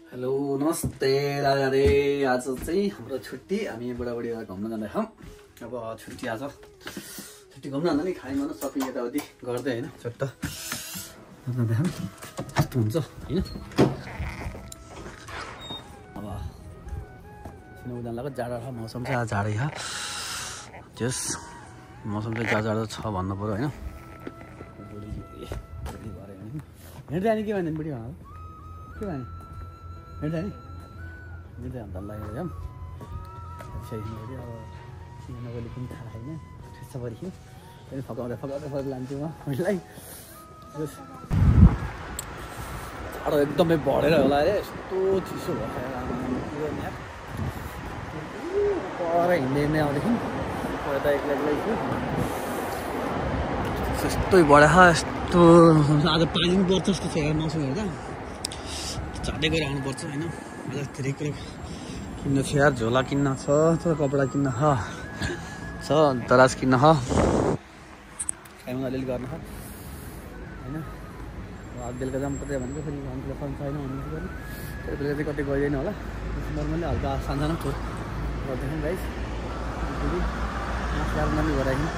Hello नमस्ते राधे राधे। आज चाहिँ हाम्रो छुट्टी, हामी बुढाबुढी घुम्न जाँदैछौँ। अब छुट्टी आज छुट्टी घुम्न जाँदा नि खाइ मन सपिङ यताउति गर्दै होइन चट्ट जाँदैछौँ। कस्तो हुन्छ होइन। अब सिलगढी जान लाग्यो। जाडो छ, मौसम चाहिँ आज जाडै छ। त्यस मौसम चाहिँ जाडो छ भन्नु पऱ्यो होइन। हिँड्दै अनि के भन्दैन बुढी भन के भने हिँड्दै नि हिँड्दै अन्त लागेर जाऊँ। हिँड्दाखेरि अब नगरी पनि थाहा छैन ठिस्स पऱ्यो। त्यहाँदेखि फकाउँदै लान्छु म उसलाई। जाडो एकदमै बढेर होला अरे, यस्तो चिसो भयो पर हिँड्दै आउँदैछौँ। यता एक्लै छु, यस्तै बढेछ। यस्तो आज पानी पनि पर्छ जस्तो छ यार मौसम हेर्दा। चाँडै गएर आउनुपर्छ होइन। आज धेरै कुरा किन्न छ यार। झोला किन्न छ, कपडा किन्न छ, दराज किन्न छ, खाइमा अलिअलि गर्न छ होइन। अब बेलुका जाऊँ कतै भनेको फेरि हामीलाई फर्म छैन भन्नु पनि तर बेलुका चाहिँ कतै गइँदैन होला। नर्मली हल्का सानो टुर गर्दैछौँ गाइस। फेरि पनि गराइदिउँ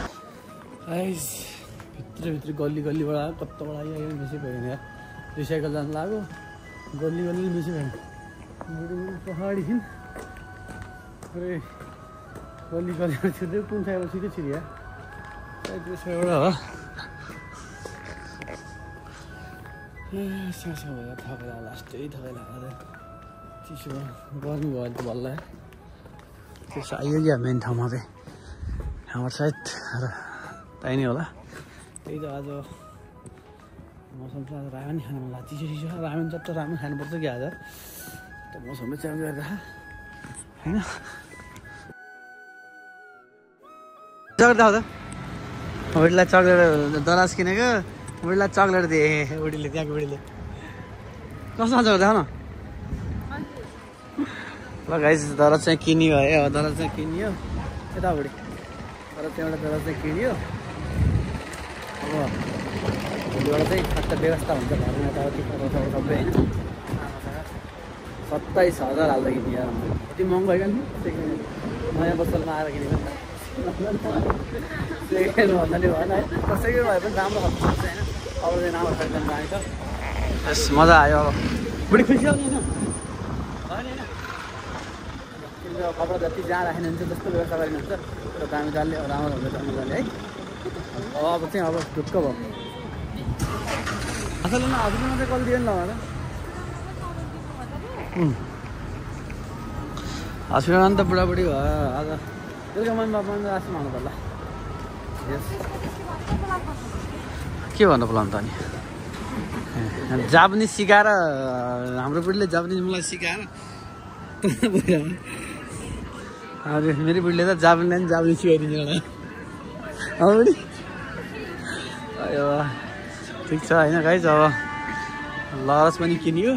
गाइस। भित्र गल्लीबाट कत्ताबाट आयो बेसी भयो नि यार। रिसाइकल जानु लाग्यो, गल्ली बेसी भयो। पहाडी थियौँ अरे गल्लीबाट छिर्दै कुन साइडबाट छिटो छिर्यो त्यो साइडबाट हो। सास भयो थकाइ लास्टै थकाइ लाग्यो। चिसो गर्मी भयो त बल्ल। त्यसो आइयो क्या मेन ठाउँमा चाहिँ हाम्रो सायद त्यही नै होला। त्यही त आज मौसम चाहिँ आज रामेन खानु मन लाग्छ। चिसो रामेन चट्ट रामेन खानुपर्छ कि आज। त मौसमले चेन्ज गरेर होइन। चक्लेट आउँदा बुढीलाई चक्लेट दराज किनेको, बुढीलाई चक्लेट दिए बुढीले। त्यहाँको बुढीले कस्तो खान्छ देखाउन ल गाइस। दराज चाहिँ किनियो है। अब दराज चाहिँ किनियो यता बुढी त्यहाँबाट दराज चाहिँ किनियो। अब भोलिबाट चाहिँ खासै व्यवस्था हुन्छ घरमा यताउति सबै होइन। 27,000 हाल्दा किन्यो यार। कति महँगो होइन नि। नयाँ पसलमा आएर किनेको नि त। सेकेन्ड भन्नाले भएन है। कसैको भए पनि राम्रो खानु सक्छ होइन। अब चाहिँ राम्रो खानु जान्छ। यस मजा आयो। अब बुढी खुसी आउने होइन होइन। कपडा जति जहाँ राख्ने हुन्छ जस्तो व्यवस्था गरिनुहुन्छ तर दामी दालले राम्रो हुन्छ मजाले है। अब चाहिँ अब ढुक्क भयो। असलमा हजुरमा चाहिँ कल दियो नि ल हस्पिटलमा नि त बुढाबुढी भयो आज। बेलुका मन आसमा आउनु पर्ला। के भन्नु पर्ला अन्त अनि जापानिज सिकाएर हाम्रो बुढीले जापानिज मलाई सिकाएर हजुर मेरो बुढीले त जापानलाई पनि जापानिज सिकाइदिन्छ होला बुढी। अयो ठिक छ होइन गाइस। अब लरस पनि किनियो,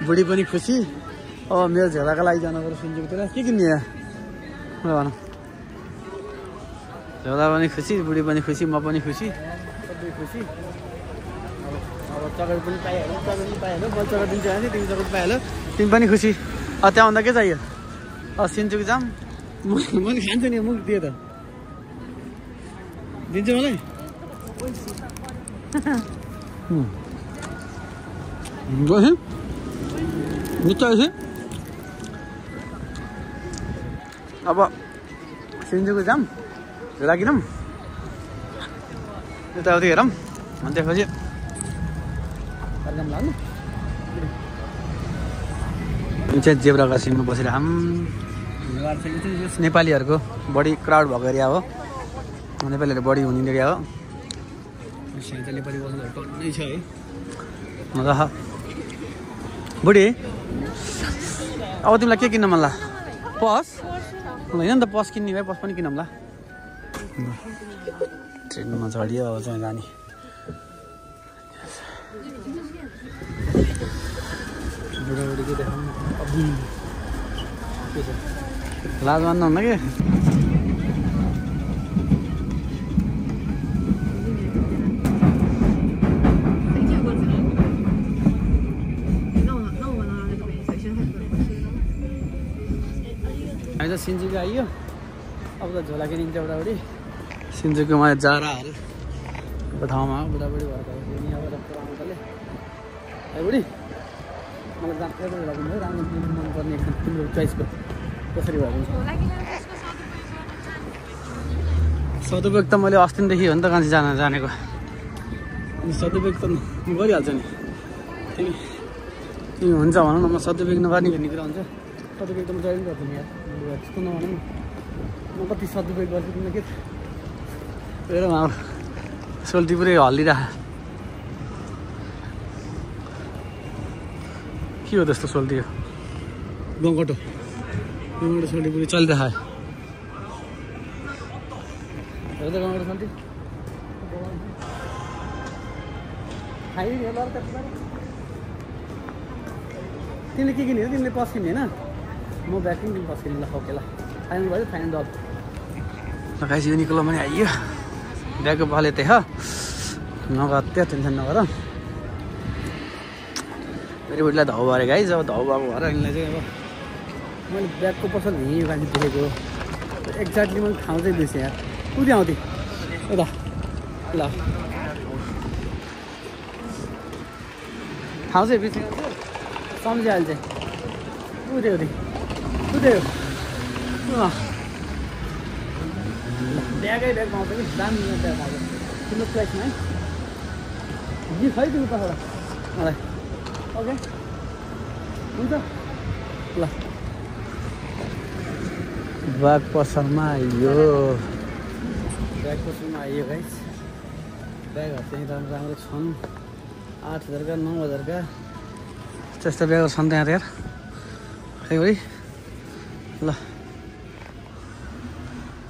बुढी पनि खुसी। अब मेरो झोलाको लागि जानु पर्यो सिन्जुकतिर। के किन्ने भन। झोला पनि खुसी, बुढी पनि खुसी, म पनि खुसी, सबै खुसी। अब चक्लेट पनि पाइहाल्यो, चक्लेट पनि पाइहाल्यो। म चक्लेट दिन्छु भने तिमी चक्लेट पाइहाल्यो, तिमी पनि खुसी। त्यहाँ आउँदा के चाहियो? सिन्जुक जाम मैले खान्छु नि। मुख दियो त दिन्छु मलाई। अब सिन्जुको जाम, झोला किनौँ, यताउति हेरौँ अनि त्यसपछि लाग्नु। चाहिँ जेब्रा क्रसिङमा बसेर नेपालीहरूको बढी क्राउड भएको एरिया हो। नेपालीहरू बढी हुने एरिया हो। यहाँ नेपाली बस्नु टन्नै छ है। मजा छ बुढी। अब तिमीलाई के किन्न मन ला? पस होइन नि त। पस किन्ने भए पस पनि किनौँ ला। ट्रेनमा चढियो अब चाहिँ जाने। बुढाबुढीको देखाउनु लाज मान्नुहुन्न कि हामी त सिन्जुको आइयो अब त झोला किनिन्छ बुढाबुढी सिन्जुकोमा जाराहरू अब ठाउँमा बुढाबुढी भएर अब आउँदाले है बुढी मलाई जाँदा झोला किन्नु राम्रो किन्नु मनपर्ने तिम्रो चोइसको कसरी भयो सदुपयोग त मैले अस्तिदेखि हो नि त कान्छी जानेको अनि सदुपयोग त गरिहाल्छ नि तिमी हुन्छ भनौँ न म सदुपयोग नगर्ने भन्ने कुरा हुन्छ सदुपयोग त म जहिले पनि गर्छु नि यार त्यस्तो नभनौँ न म कति सदुपयोग गर्छु तिमीले के हेर हाम्रो सोल्टी पुरै हल्लिरह के हो त्यस्तो सोल्टी हो गङ्गटो सोल्टी पुरै चलिरह हेर त गङ्गटो सोल्टी खाइदिने तिमीले के किन्यो तिमीले पस किन्ने होइन म ब्याग किन्नु तिमी पस किन्नु ल ओके ल फाइनल भयो फाइनल डल लगाइसक्यो निक्लो पनि आइयो ब्यागको पाले त्यही हो नगत्या टेन्सन नगर मेरो बुढीलाई धाउ भएर गाइज अब धाउ भएको भएर यिनीलाई चाहिँ अब मैले ब्यागको पसल हिँड्यो गाडी देखेको एक्ज्याक्टली मैले ठाउँ चाहिँ बिर्सेँ यार कुदी आउँथेँ यता ल ठाउँ चाहिँ बिर्सेँ सम्झिहाल्छ कुद्यो ब्यागै ब्याग पाउँछ कि दामी ब्याग पाउँछ तिम्रो प्राइसमा है गिफ्ट है तिम्रो तर्फबाट मलाई ओके हुन्छ ल ब्याग पसलमा आइयो गाइस ब्यागहरू चाहिँ राम्रो राम्रो छन् 8,000 का 9,000 का त्यस्तो ब्यागहरू छन् त्यहाँ यार खै भाइ ल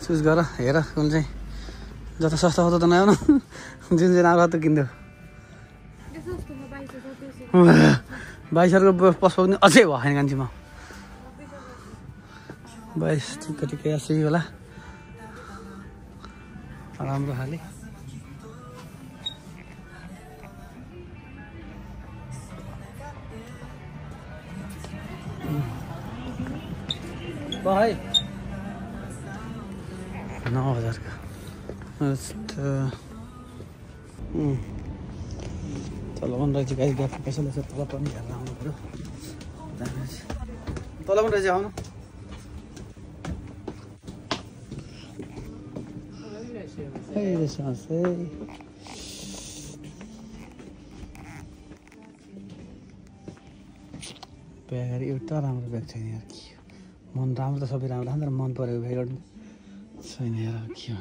चुज गर हेर कुन चाहिँ जता सस्ता हो त नआउनु जुन चाहिँ नआएको त किन्थ्यो 22,000 को पस पाउने अझै भएन कान्छी म 22 कतिकै आसी होला राम्रो खाले भाइ 9,000 का तल पनि रहेछ गाइस ब्याग पैसा लाग्छ तल पनि हेरेर आउनु पर्यो तल पनि रहेछ आउनु ब्याग एउटा राम्रो ब्याग छैन यार के मन राम्रो त सबै राम्रो तर मन परेको ब्याग छैन यार के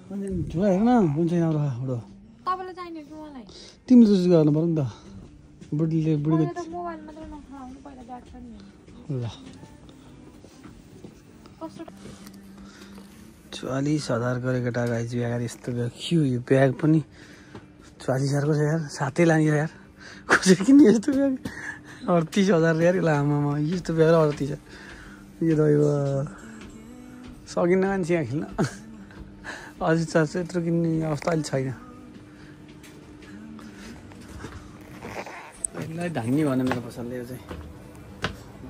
भन्ने झुला हेर न कुन चाहिँ राम्रो खायो तिमीले चुज गर्नु पर्यो नि त बुढीले बुढीको ल 44,000 गरेको केटा गाइज ब्याग यस्तो ब्याग के हो यो ब्याग पनि 44,000 को छ यार साथै लाने यार कसरी किन्ने यस्तो ब्याग 38,000 यार लामामा यस्तो ब्याग 38,000 यो रह्यो सकिन्न मान्छे यहाँ खेल्न अझै चार्छ यत्रो किन्ने अवस्था अहिले छैन यसलाई धान्ने भने मेरो पसलले चाहिँ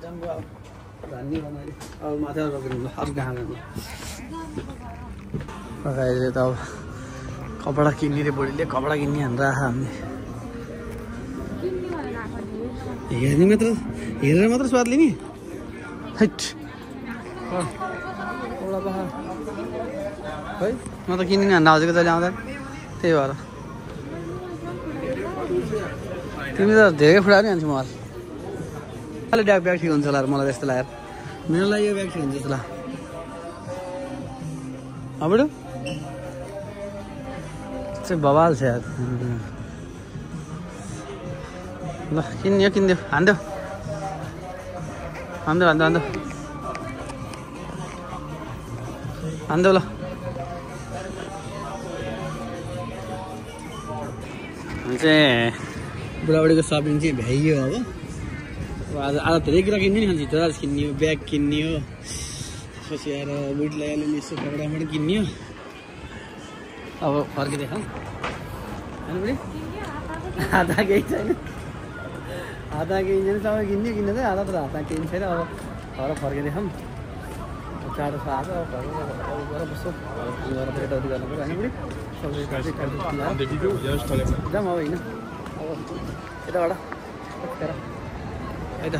जम्बो धान्ने भने अब माथि रोक्नु ल अरू कहाँ गर्नु अहिले त अब कपडा किन्ने रे बुढीले कपडा किन्ने भनेर आएको हामीले हेर्ने मात्र हेरेर मात्र स्वाद लिने हैट है म त किन्दिनँ भन्दा आजको जहिले आउँदा त्यही भएर तिमी त धेरै फुडा नि हाल्छु म अलि ब्याग ब्याग ठिक हुन्छ होला मलाई त्यस्तो लाग्यो मेरो लागि यो ब्याग ठिक हुन्छ जस्तो लाग्यो अब चाहिँ बवाल छ यार ल किन्यो किनिदियो हान्दियो हान्दियो हान्दियो हान्दियो हान्दियो ल चाहिँ बुढाबुढीको सपिङ चाहिँ भ्याइयो अब आज आज धेरै कुरा किन्ने नि खान्छ ड्रेस किन्ने हो ब्याग किन्ने हो त्यसपछि आएर बुढीलाई अलिअलि यसो कपडा पनि किन्ने हो अब फर्किँदै खाउँ होइन बुढी आधा केही छैन हातमा किन्छ तपाईँ किन्ने किन्नु चाहिँ हात त हातमा किन्छ छैन अब घर फर्किँदैछौँ चाँडो छ आज अब घर गएर बस्छौँ गएर पनि यताउति गर्नु पऱ्यो होइन बुढी जाउँ अब होइन अब यताबाट खेर है त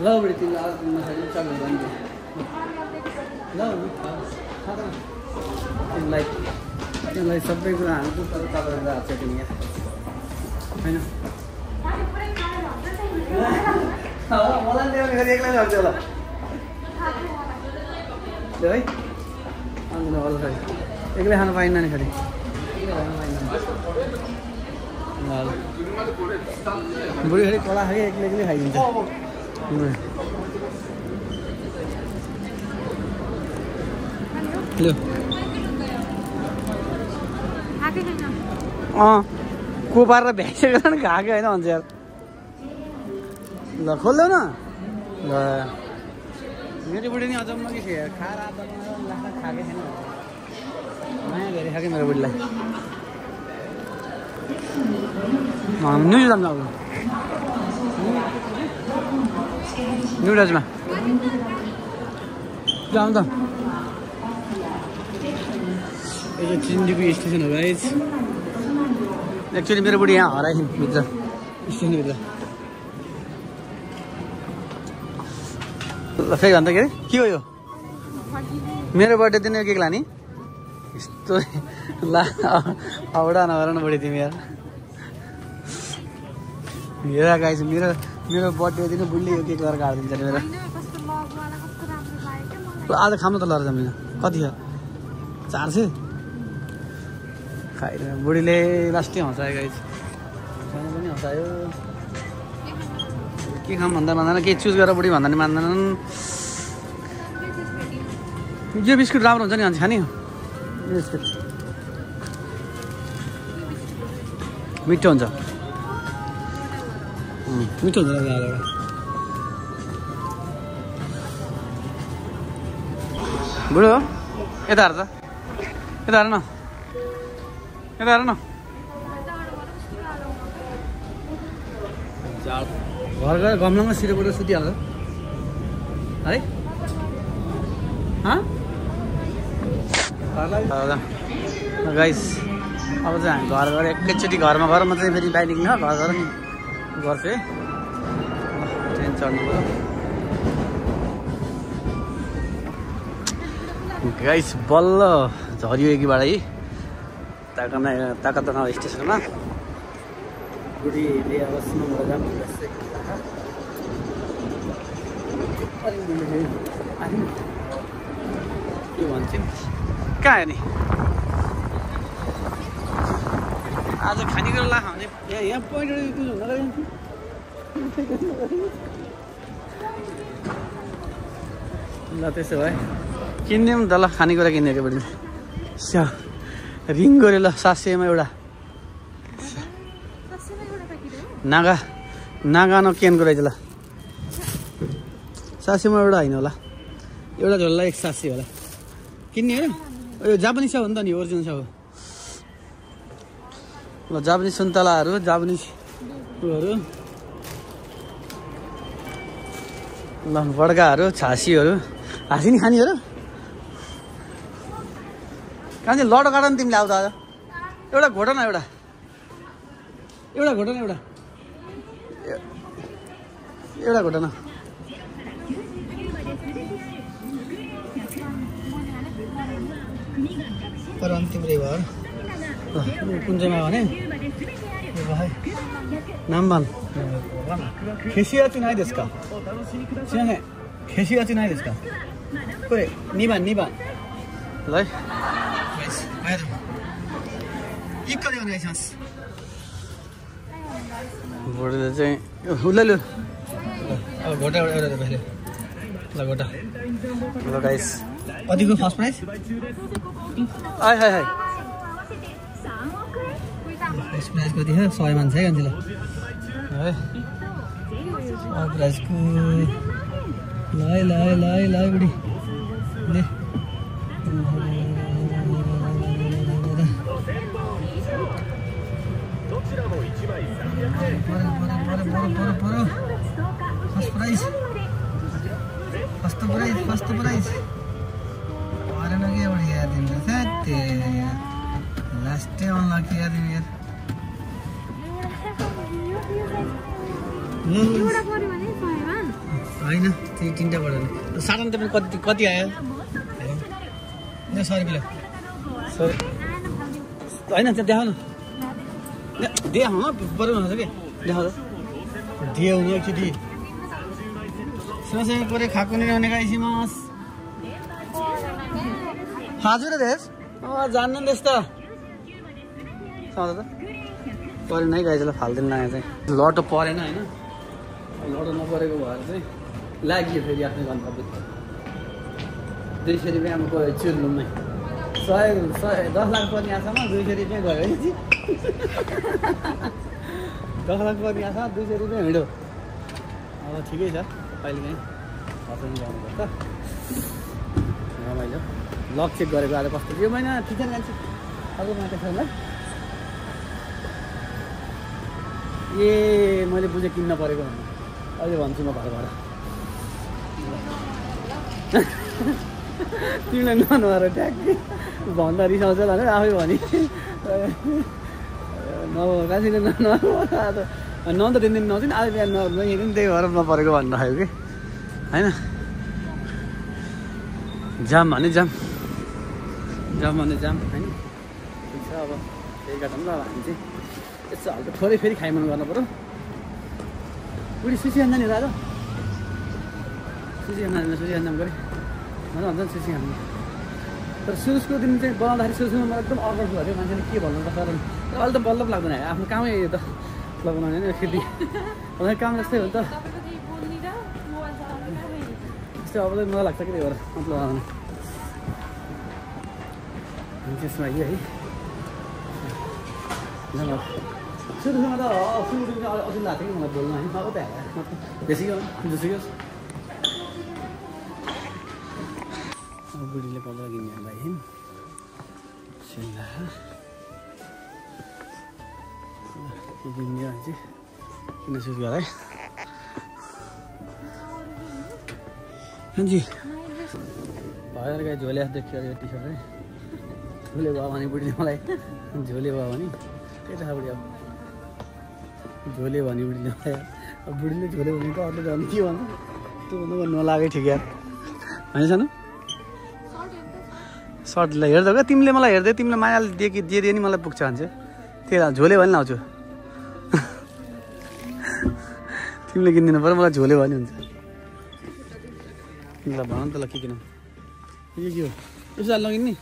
ल बुढी तिमीलाई चक्नु ल तिमीलाई सबै कुरा हाल्छु तर तपाईँहरू हाल्छ तिमी यहाँ होइन मलाई ल्याउने फेरि एक्लै लाग्छ होला त्यो है अन्त होला फेरि एक्लै खानु पाइन्न नि फेरि बुढी फेरि कडा खायो एक्लै एक्लै खाइदिन्छ लो को पारेर भ्याइसकेको छ नि खाएको होइन भन्छ यार ल खोल्देऊ न ल मेरो बुढी नि अचम्म कि थियो खाएर आधा खाएकै छैन माया धेरै खाएँ मेरो बुढीलाई न्युजिल्यान्डमा अब न्युडल्समा जाउँ त यो चिन्डीको स्टेसन हो गाइज एक्चुअली मेरो बुढी यहाँ हरायो भित्र स्टेसनभित्र ल फेरि भन्दा के हो यो मेरो बर्थडे दिन केक लाने यस्तो ला औडा नगर न बुढी तिमी यार हेर गाइज मेरो बर्थडे दिन बुढीले यो केक गरेर काटिदिन्छ नि मेरो आज खानु त लर जमिन कति छ 400 खाइदिनु बुढीले लास्टै हँसायो गाइज खानु पनि हँसायो के खाऊँ भन्दा मान्दैन के चुज गरेर बुढी भन्दा नि मान्दैनन् यो बिस्कुट राम्रो हुन्छ नि अनि खाने बिस्कुट मिठो हुन्छ मिठो हुन्छ बुढो यता हेर त यता हेर न यता हेर न घर गएर गमलामा सिरोबाट सुतिहाल्छ है गाइस अब चाहिँ हामी घर गएर एकैचोटि घरमा गएर म चाहिँ फेरि बाहिर निक्लिनु घर गएर नि गर्छु है ट्रेन चढ्नु गाइस बल्ल झऱ्यो एकीबाट है ताकतगाउँ स्टेसनमा बुढीले अब सिनेमाबाट जानु के भन्छौँ कहाँ हेर्ने आज खानेकुरा ला खाउने यहाँ पोइन्ट ल त्यसो भए किनिदिउँ त ल खानेकुरा किनेको बुढी स्या रिङ गऱ्यो ल 700 मा एउटा नागा केनको रहेछ ल 700 मा एउटा होइन होला एउटा झोललाई 170 होला किन्ने होइन यो जापानिज छ हो नि त नि ओरिजिनल छ हो ल जापानिज सुन्तलाहरू जापानिज उयोहरू ल बड्काहरू छासीहरू हाँसी नि खाने हो र कहाँ चाहिँ लडो काट नि तिमीले आउँदा आज एउटा घोटन एउटा घोटन एउटा घोटन पर अन्तिमै भयो कुन चाहिँमा भने नाम्बान खेसिया चुनाइ देशका खेसिया चुनाइ देशका कोरे निबान ल बुढीले चाहिँ उसले लु अब घोटा एउटा पहिले ल घोटा ल गाइस कतिको फर्स्ट प्राइस हाय फर्स्ट प्राइस कति छ 100 मान्छ है कान्छीलाई है प्राइसको ल बुढी ले कस्तो प्राइस परेन कि एउटा यार दिन्छ साथी लास्टै अनलकी यार तिमी यार होइन त्यो तिनवटा पढ्दैन साधारण त पनि कति आयो सरी बिल सरी होइन त्यो देखाउन देखाउन बरु हुन्छ कि देखाउ दियो नि एकचोटि सँगसँगै परे खाएको नि रहने गाइसिमास हजुर देश जान्नु नि त्यस्तो सधैँ त परेन है गाइजलाई फाल्दिनु लाग्यो चाहिँ लटो परेन होइन लटो नपरेको भएर चाहिँ लाग्यो फेरि आफ्नो गन्तव्य 200 रुपियाँमा गयो चुर्लुमै 10 लाख पर्ने आशामा 200 रुपियाँ गयो है 10 लाख पर्ने आशामा 200 रुपियाँ हिँड्यो अब ठिकै छ अहिले काहीँ हस्पिटल जानुपर्छ रमाइलो लक चेक गरेको आज कस्तो यो महिना ठिक छैन जान्छु अर्को मात्र छैन ए मैले बुझेँ किन्न परेको भन्नु अहिले भन्छु म घरबाट तिमीलाई नभएर ट्याक्कै भन्दा रिसाउँछ भनेर आफै भने काशीले न त दिन नहुँदैन आज बिहान नहेर्नु त्यही भएर नपरेको भनिराखेको कि होइन जाम भने जाम भने जाम होइन ठिक छ अब त्यही कारण ल हामी चाहिँ यसो हल्का थोरै फेरि खाइमान गर्नु पऱ्यो बुढी सुसी खान्छ नि दादा सुसी खान गरे मलाई भन्छ सुसी खानु तर सुसको दिन चाहिँ बनाउँदाखेरि सुसुमा मलाई एकदम अर्डर भयो मान्छेले के भन्नु त तर अहिले त बल्ल लाग्दैन आफ्नो कामै यो त लगाउनु होइन खेती काम जस्तै हो नि त त्यस्तै अब चाहिँ मलाई लाग्छ कि त्यही भएर मतलब आउनु त्यसमा यो है सुरुमा त सुरु अझै लाग्थ्यो कि मलाई बोल्नु होइन अब त बेसी जोसियो बुढीले पल्ला किन्ने भाइ किन्ने चाहिँ किन सुस गर है हाजी भएर गाई झोले देखियो यो टी सर्ट है झोले भयो भने बुढीले मलाई झोले भयो भने त्यही त बुढी अब झोले भने बुढीले मलाई अब बुढीले झोले भने त अरूले झन् के भन्छ त्यो भन्नु नलागे ठिक यार होइन सानो सर्टलाई हेर्दा क्या तिमीले मलाई हेर्दै तिमीले मायाले दियो नि मलाई पुग्छ भन्छ त्यही झोले भने लाउँछु तिमीले किनिदिनु पऱ्यो मलाई झोले भने हुन्छ ल भन त ल के किन के हो यसो लगिन् नि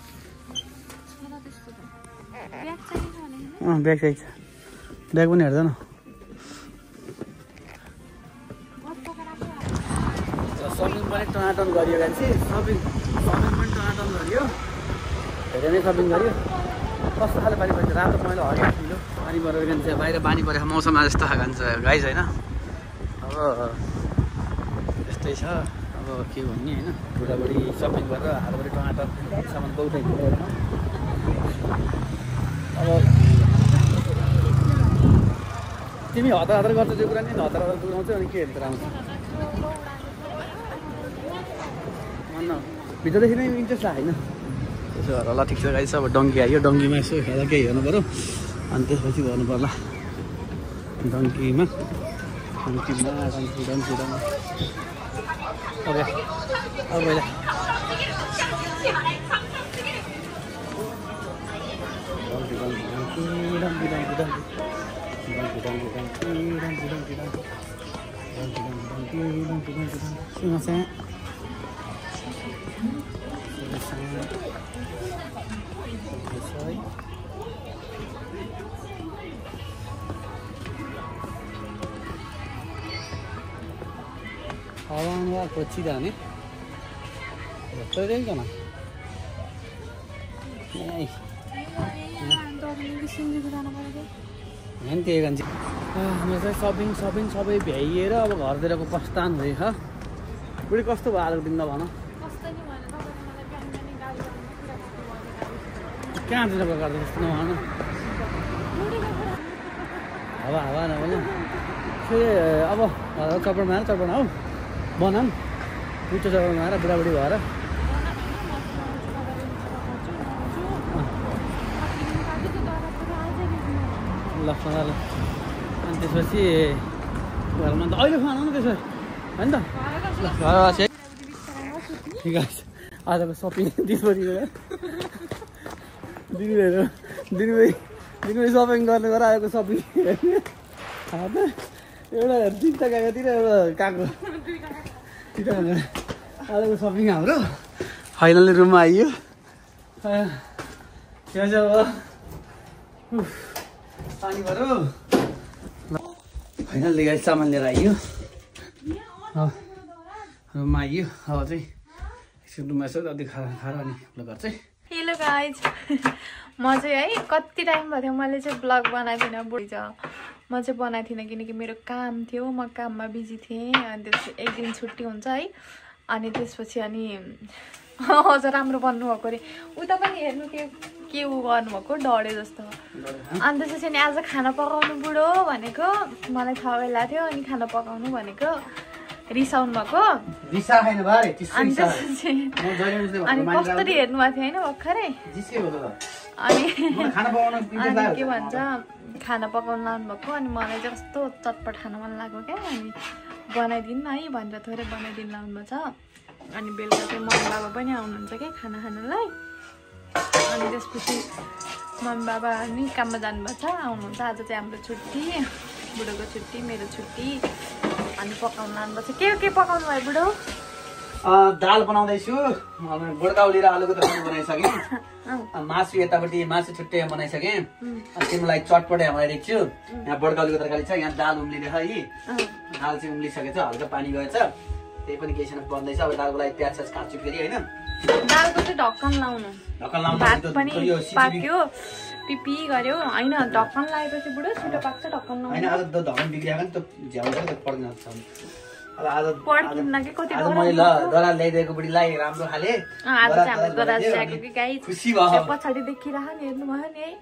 ब्याग चाहिन्छ ब्याग पनि हेर्दैन सपिङ पनि टनाटन गरियो गान्छे सपिङ पनि टनाटन गरियो धेरै नै सपिङ गरियो कस्तो खाले पानी पर्छ रातो पहिलो हरियो ठुलो पानी परेर जान्छ बाहिर पानी परेको मौसममा जस्तो खान्छ गाइस होइन अब यस्तै छ अब के भन्ने होइन बुढाबुढी सपिङ गरेर हालबुढी टमाटर सामान बहुतै अब तिमी हतार हतार गर्छ त्यो कुरा नि हतार हतार पुऱ्याउँछ अनि के हेरेर आउँछ भन्न भित्रदेखि नै इन्ट्रेस्ट लाग्यो होइन त्यसो भएर ल ठिक छ गाइस अब डङ्की आयो डङ्कीमा यसो खेल्दा केही हेर्नु पऱ्यो अनि त्यसपछि गर्नु पर्ला डङ्कीमा डङ्की ओके अब पहिला 하와이와 거치다네. 어떻게 된 거나? 에이. त्यही गान्छे हामी चाहिँ सपिङ सबै भ्याइएर अब घरतिरको प्रस्थान भयो ह बुढी कस्तो भयो आजको दिन त भन कहाँ दिन गर्दा जस्तो नभन हावा नभन फेरि अब चपडमा हौ बनाऊँ पुच्चो जग्गामा आएर बुढाबुढी भएर ल अनि त्यसपछि घरमा त अहिले खानु न त्यसो होइन त ल घर ठिक छ आजको सपिङ दिनभरि सपिङ गर्ने गरेर आएको सपिङ एउटा तिनवटा गएकोतिर एउटा काको आजको सपिङ हाम्रो फाइनली रुममा आइयो के छ अब पानी भरो फाइनली गाइस सामान लिएर आइयो रुममा आइयो अब चाहिँ एकछिन रुममा यसो अलिक खाएर अनि घर चाहिँ हेलो गाइज म चाहिँ है कति टाइम भयो थियो मैले चाहिँ ब्लग बनाएको थिइनँ बुढी म चाहिँ बनाएको थिइनँ किनकि मेरो काम थियो म काममा बिजी थिएँ अनि त्यसपछि एक दिन छुट्टी हुन्छ है अनि त्यसपछि अनि हजुर राम्रो बन्नुभएको अरे उता पनि हेर्नु के गर्नुभएको डढे जस्तो अनि त्यसपछि अनि आज खाना पकाउनु बुढो भनेको मलाई थाहा भइरहेको थियो अनि खाना पकाउनु भनेको रिसाउनु भएको अनि कस्तरी हेर्नु भएको थियो होइन भर्खरै अनि के भन्छ खाना पकाउनु लानु भएको अनि मलाई चाहिँ कस्तो चटपट खान मन लाग्यो क्या अनि बनाइदिनु है भनेर थोरै बनाइदिनु लाउनु छ अनि बेलुका चाहिँ मम्मी बाबा पनि आउनुहुन्छ क्या खाना खानुलाई अनि त्यसपछि मम्मी बाबा नि काममा जानुभएको छ आउनुहुन्छ आज चाहिँ हाम्रो छुट्टी बुढोको छुट्टी मेरो छुट्टी अनि पकाउनु लानुभएको छ के पकाउनु भयो बुढो दाल बनाउँदैछु गोडकाउली र आलुको तरकारी बनाइसकेँ मासु यतापट्टि मासु छुट्टै बनाइसकेँ अनि तिमीलाई चटपटे बनाइदिएको छु यहाँ गोडकाउलीको तरकारी छ यहाँ दाल उम्लिँदैछ है दाल चाहिँ उम्लिसकेको छ हल्का पानी गएछ त्यही पनि केही छैन बन्दैछ अब दालको लागि प्याज काट्छु फेरि होइन दालको चाहिँ ढक्कन लाउनु भात पनि पाक्यो पिपी गर्यो होइन ढक्कन लगाएपछि बुढो छिटो पाक्छ ढक्कन लाउनु होइन आज त ढक्कन बिग्रिएको नि त झ्याउँछ त पड्किन अब आज पड्किन्न कि कति मैले दराज ल्याइदिएको बुढीलाई राम्रो खाले आज चाहिँ हाम्रो दराज ल्याएको कि गाई पछाडि देखिरह नि हेर्नु भयो नि है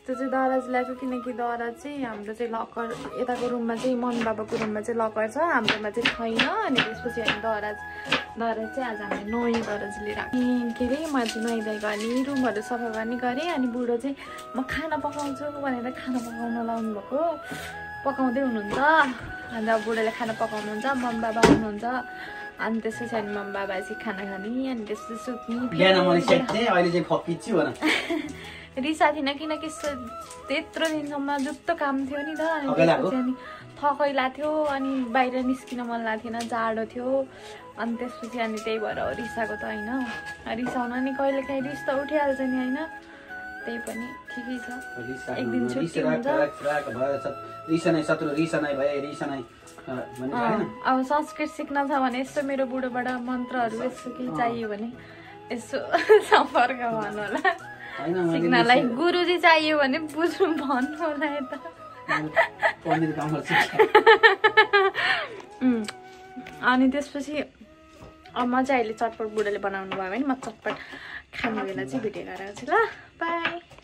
त्यो चाहिँ दराज ल्याएको किनकि दराज चाहिँ हाम्रो चाहिँ लकर यताको रुममा चाहिँ मम्मी बाबाको रुममा चाहिँ लकर छ हाम्रोमा चाहिँ छैन अनि त्यसपछि हामी दराज चाहिँ आज हामीले नयाँ दराज लिएर के अरे म चाहिँ नुहाइधुवाइ गर्ने रुमहरू सफा गर्ने गरेँ अनि बुढो चाहिँ म खाना पकाउँछु भनेर खाना पकाउन लाउनु भएको पकाउँदै हुनुहुन्छ अन्त बुढोले खाना पकाउनुहुन्छ मम्मी बाबा आउनुहुन्छ अनि त्यसपछि अनि मम्मी बाबा चाहिँ खाना खाने अनि त्यसपछि सुत्ने रिसा थिएन किनकि त्यत्रो दिनसम्म जुत्तो काम थियो नि त अनि त्यसपछि अनि थकैला थियो अनि बाहिर निस्किन मन लाग्थेन जाडो थियो अनि त्यसपछि अनि त्यही भएर रिसाको त होइन रिसाउन नि कहिले काहीँ रिस त उठिहाल्छ नि होइन त्यही पनि ठिकै छ एक दिन छुट्टी हुन्छ अब संस्कृत सिक्न छ भने यस्तो मेरो बुढोबाट मन्त्रहरू यस्तो केही चाहियो भने यसो सम्पर्क भन्नु होला सिक्नलाई गुरुजी चाहियो भने बुझ्नु भन्नु होला यता अनि त्यसपछि अब म चाहिँ अहिले चटपट बुढोले बनाउनु भयो भने म चटपट खाने बेला चाहिँ भिडियो गराएको छु ल बाई।